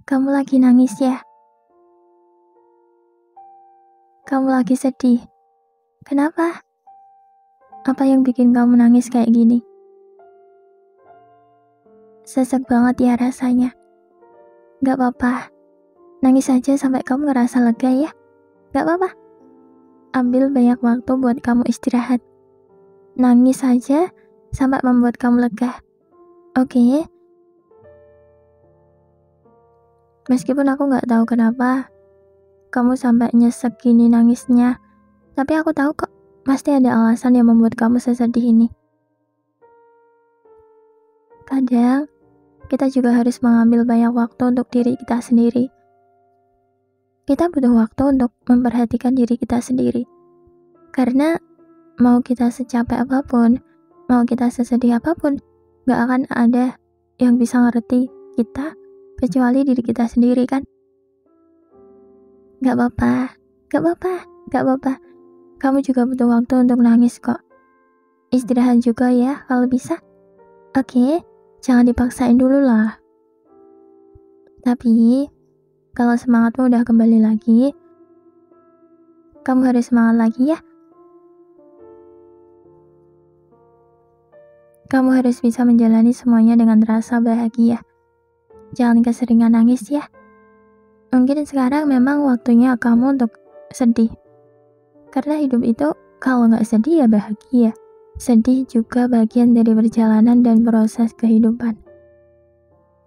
Kamu lagi nangis ya? Kamu lagi sedih? Kenapa? Apa yang bikin kamu nangis kayak gini? Sesek banget ya rasanya. Gak apa-apa, nangis aja sampai kamu ngerasa lega ya. Gak apa-apa, ambil banyak waktu buat kamu istirahat. Nangis aja sampai membuat kamu lega. Oke? Meskipun aku gak tahu kenapa kamu sampai nyesek gini nangisnya, tapi aku tahu kok, pasti ada alasan yang membuat kamu sesedih ini. Kadang, kita juga harus mengambil banyak waktu untuk diri kita sendiri. Kita butuh waktu untuk memperhatikan diri kita sendiri. Karena mau kita secapek apapun, mau kita sesedih apapun, gak akan ada yang bisa ngerti kita kecuali diri kita sendiri kan? Gak apa-apa, gak apa-apa, gak apa-apa. Kamu juga butuh waktu untuk nangis kok. Istirahat juga ya kalau bisa. Oke, jangan dipaksain dulu lah. Tapi, kalau semangatmu udah kembali lagi, kamu harus semangat lagi ya. Kamu harus bisa menjalani semuanya dengan rasa bahagia. Jangan keseringan nangis ya. Mungkin sekarang memang waktunya kamu untuk sedih. Karena hidup itu kalau nggak sedih ya bahagia. Sedih juga bagian dari perjalanan dan proses kehidupan.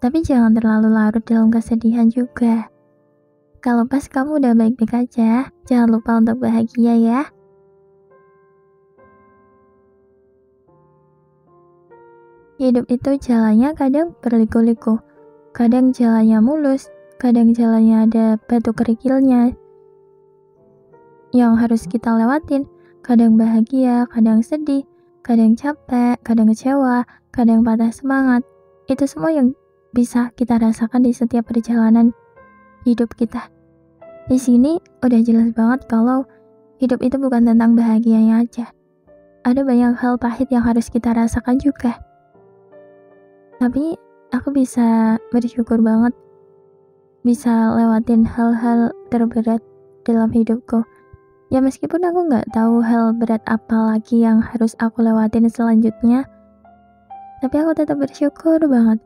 Tapi jangan terlalu larut dalam kesedihan juga. Kalau pas kamu udah baik-baik aja, jangan lupa untuk bahagia ya. Hidup itu jalannya kadang berliku-liku. Kadang jalannya mulus, kadang jalannya ada batu kerikilnya yang harus kita lewatin. Kadang bahagia, kadang sedih, kadang capek, kadang kecewa, kadang patah semangat. Itu semua yang bisa kita rasakan di setiap perjalanan hidup kita. Di sini udah jelas banget kalau hidup itu bukan tentang bahagianya aja. Ada banyak hal pahit yang harus kita rasakan juga. Tapi aku bisa bersyukur banget bisa lewatin hal-hal terberat dalam hidupku. Ya meskipun aku gak tahu hal berat apa lagi yang harus aku lewatin selanjutnya, tapi aku tetap bersyukur banget.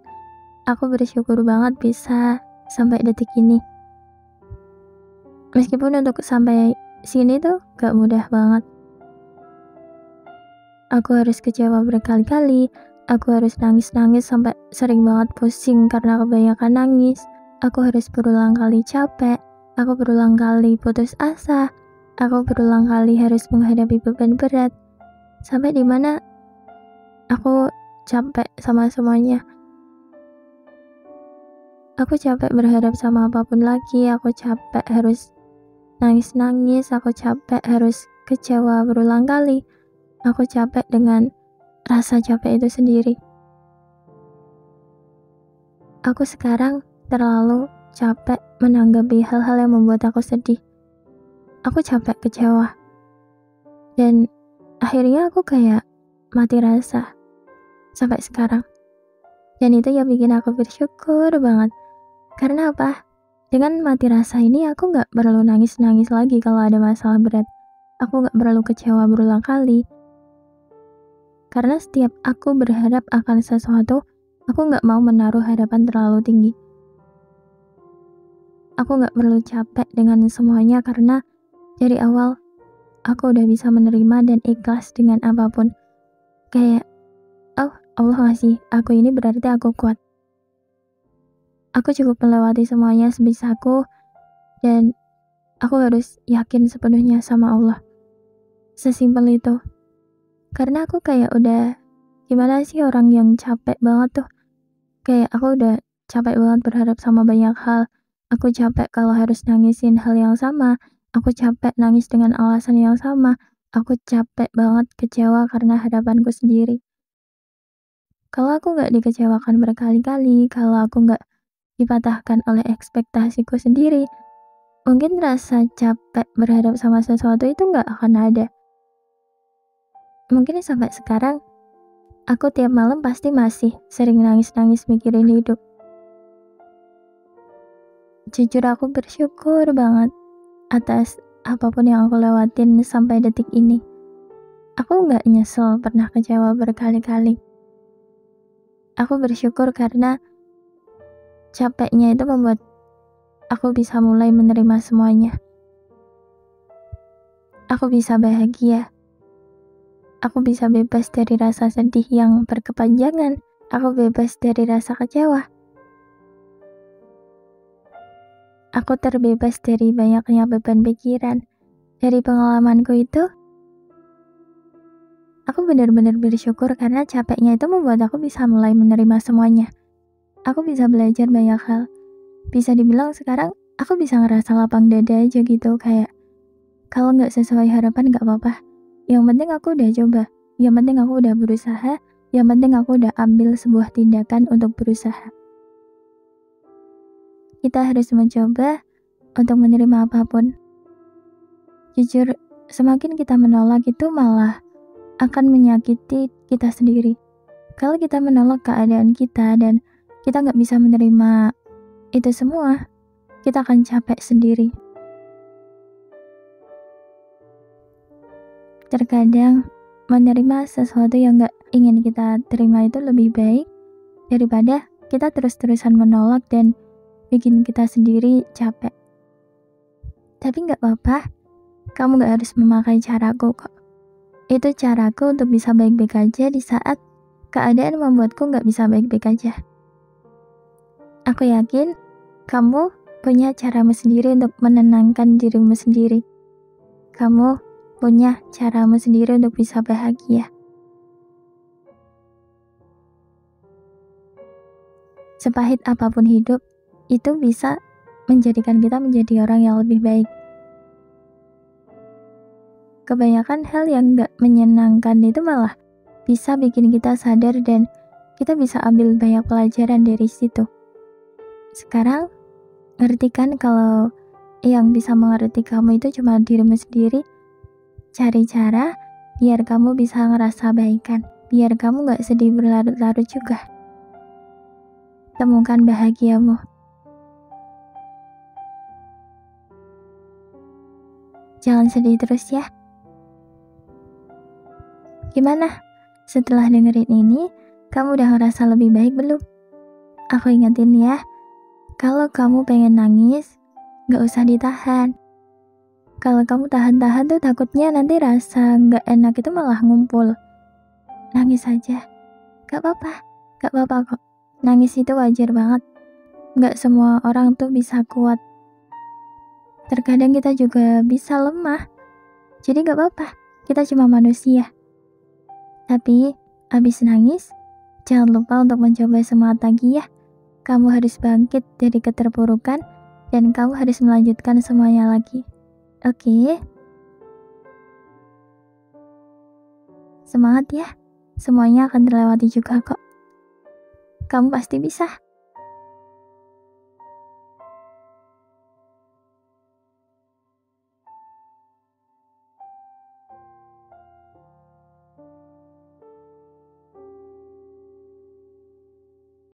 Aku bersyukur banget bisa sampai detik ini. Meskipun untuk sampai sini tuh gak mudah banget. Aku harus kecewa berkali-kali, aku harus nangis-nangis sampai sering banget pusing karena kebanyakan nangis. Aku harus berulang kali capek, aku berulang kali putus asa, aku berulang kali harus menghadapi beban berat. Sampai dimana aku capek sama semuanya. Aku capek berharap sama apapun lagi, aku capek harus nangis-nangis, aku capek harus kecewa berulang kali. Aku capek dengan rasa capek itu sendiri. Aku sekarang terlalu capek menanggapi hal-hal yang membuat aku sedih. Aku capek kecewa. Dan akhirnya aku kayak mati rasa sampai sekarang. Dan itu yang bikin aku bersyukur banget. Karena apa? Dengan mati rasa ini aku gak perlu nangis-nangis lagi kalau ada masalah berat. Aku gak perlu kecewa berulang kali. Karena setiap aku berharap akan sesuatu, aku gak mau menaruh harapan terlalu tinggi. Aku gak perlu capek dengan semuanya karena dari awal aku udah bisa menerima dan ikhlas dengan apapun. Kayak, oh Allah ngasih aku ini berarti aku kuat. Aku cukup melewati semuanya sebisaku dan aku harus yakin sepenuhnya sama Allah. Sesimpel itu. Karena aku kayak udah, gimana sih orang yang capek banget tuh. Kayak aku udah capek banget berharap sama banyak hal. Aku capek kalau harus nangisin hal yang sama. Aku capek nangis dengan alasan yang sama. Aku capek banget kecewa karena harapanku sendiri. Kalau aku gak dikecewakan berkali-kali, kalau aku gak dipatahkan oleh ekspektasiku sendiri, mungkin rasa capek berharap sama sesuatu itu gak akan ada. Mungkin sampai sekarang, aku tiap malam pasti masih sering nangis-nangis mikirin hidup. Jujur aku bersyukur banget atas apapun yang aku lewatin sampai detik ini. Aku nggak nyesel pernah kecewa berkali-kali. Aku bersyukur karena capeknya itu membuat aku bisa mulai menerima semuanya. Aku bisa bahagia. Aku bisa bebas dari rasa sedih yang berkepanjangan. Aku bebas dari rasa kecewa. Aku terbebas dari banyaknya beban pikiran. Dari pengalamanku itu, aku benar-benar bersyukur karena capeknya itu membuat aku bisa mulai menerima semuanya. Aku bisa belajar banyak hal. Bisa dibilang sekarang aku bisa ngerasa lapang dada aja gitu, kayak kalau nggak sesuai harapan nggak apa-apa. Yang penting aku udah coba. Yang penting aku udah berusaha. Yang penting aku udah ambil sebuah tindakan untuk berusaha. Kita harus mencoba untuk menerima apapun. Jujur, semakin kita menolak itu malah akan menyakiti kita sendiri. Kalau kita menolak keadaan kita dan kita nggak bisa menerima itu semua, kita akan capek sendiri. Terkadang menerima sesuatu yang nggak ingin kita terima itu lebih baik daripada kita terus-terusan menolak dan bikin kita sendiri capek. Tapi nggak apa-apa, kamu nggak harus memakai caraku kok. Itu caraku untuk bisa baik-baik aja di saat keadaan membuatku nggak bisa baik-baik aja. Aku yakin kamu punya caramu sendiri untuk menenangkan dirimu sendiri. Kamu punya caramu sendiri untuk bisa bahagia. Sepahit apapun hidup, itu bisa menjadikan kita menjadi orang yang lebih baik. Kebanyakan hal yang gak menyenangkan itu malah bisa bikin kita sadar dan kita bisa ambil banyak pelajaran dari situ. Sekarang, ngerti kan kalau yang bisa mengerti kamu itu cuma dirimu sendiri? Cari cara biar kamu bisa ngerasa baikan, biar kamu gak sedih berlarut-larut juga. Temukan bahagiamu. Jangan sedih terus ya. Gimana? Setelah dengerin ini, kamu udah ngerasa lebih baik belum? Aku ingetin ya, kalau kamu pengen nangis, gak usah ditahan. Kalau kamu tahan-tahan tuh takutnya nanti rasa gak enak itu malah ngumpul. Nangis aja. Gak apa-apa kok. Nangis itu wajar banget. Gak semua orang tuh bisa kuat. Terkadang kita juga bisa lemah. Jadi gak apa-apa, kita cuma manusia. Tapi, abis nangis, jangan lupa untuk mencoba semangat lagi ya. Kamu harus bangkit dari keterpurukan, dan kamu harus melanjutkan semuanya lagi. Oke? Semangat ya, semuanya akan terlewati juga kok. Kamu pasti bisa.